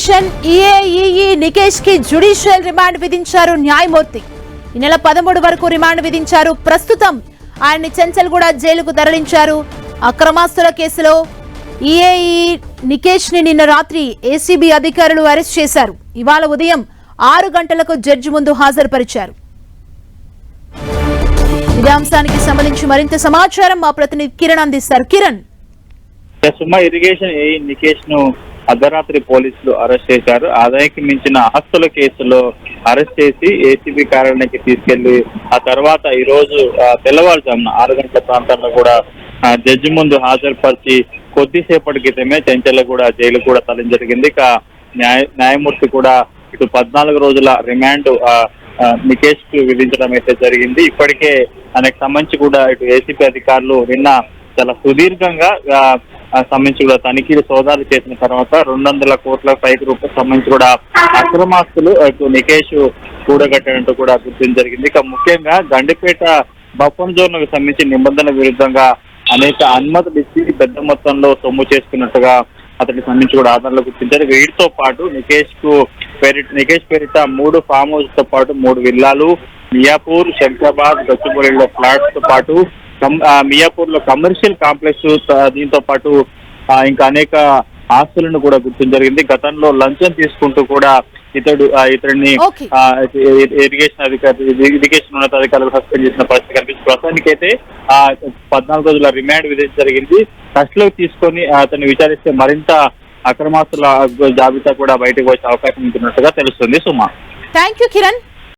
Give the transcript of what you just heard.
Irrigation ఈఏఈఈ Nikesh కి judicial remand విధించారు న్యాయమూర్తి. ఈ నెల 13 వరకు రిమాండ్ విధించారు. ప్రస్తుతం ఆయన్ని చెంచల్గూడ జైలుకు తరలించారు. అక్రమాస్తుల కేసులో ఈఏఈఈ నికేష్ ని నిన్న రాత్రి ఏసీబీ అధికారులు అరెస్ట్ చేశారు. ఇవాళ ఉదయం 6 గంటలకు జడ్జి ముందు హాజరుపరిచారు. ఇదే అంశానికి సంబంధించి మరింత సమాచారం మా ప్రతినిధి కిరణ్ అందిస్తారు. కిరణ్, ఇరిగేషన్ ఏ నికేష్ ను అర్ధరాత్రి పోలీసులు అరెస్ట్ చేశారు. ఆదాయానికి మించిన ఆస్తుల కేసులో అరెస్ట్ చేసి ఏసీబీ కార్యాలయానికి తీసుకెళ్లి ఆ తర్వాత ఈ రోజు తెల్లవారుజామున 6 గంటల ప్రాంతంలో కూడా జడ్జి ముందు హాజరుపరిచి కొద్దిసేపటి క్రితమే చెంచల్గూడ జైలు కూడా తరలించడం జరిగింది. ఇక న్యాయమూర్తి కూడా ఇటు 14 రోజుల రిమాండ్ నికేష్ కు విధించడం అయితే జరిగింది. ఇప్పటికే ఆయనకు సంబంధించి కూడా ఇటు ఏసీబీ అధికారులు నిన్న చాలా సుదీర్ఘంగా సంబంధించి కూడా తనిఖీలు సోదాలు చేసిన తర్వాత 200 కోట్ల పైకి రూపాయలకు సంబంధించి కూడా అక్రమాస్తులు ఇటు నికేష్ కూడగట్టినట్టు కూడా గుర్తించడం జరిగింది. ఇక ముఖ్యంగా గండిపేట బఫర్ జోన్ కు సంబంధించి నిబంధనల విరుద్ధంగా అనేక అనుమతులు ఇచ్చి పెద్ద మొత్తంలో సొమ్ము చేసుకున్నట్టుగా అతనికి సంబంధించి కూడా ఆధారాలు గుర్తించారు. వీటితో పాటు నికేష్ పేరిట 3 ఫామ్ హౌస్ తో పాటు 3 విల్లాలు, మియాపూర్, శంషాబాద్, గచ్చిబౌలిలో ఫ్లాట్స్ తో పాటు మియాపూర్ లో కమర్షియల్ కాంప్లెక్స్, దీంతో పాటు ఇంకా అనేక ఆస్తులను కూడా గుర్తించడం జరిగింది. గతంలో లంచం తీసుకుంటూ కూడా ఇతడిని ఇరిగేషన్ ఉన్నతాధికారులు సస్పెండ్ చేసిన పరిస్థితి కనిపిస్తుంది. ప్రస్తుతానికైతే 14 రోజుల రిమాండ్ విధించడం జరిగింది. కస్టడీలోకి తీసుకొని అతన్ని విచారిస్తే మరింత అక్రమాస్తుల జాబితా కూడా బయటకు వచ్చే అవకాశం ఉంటున్నట్టుగా తెలుస్తుంది. సుమా, థ్యాంక్ యూ కిరణ్.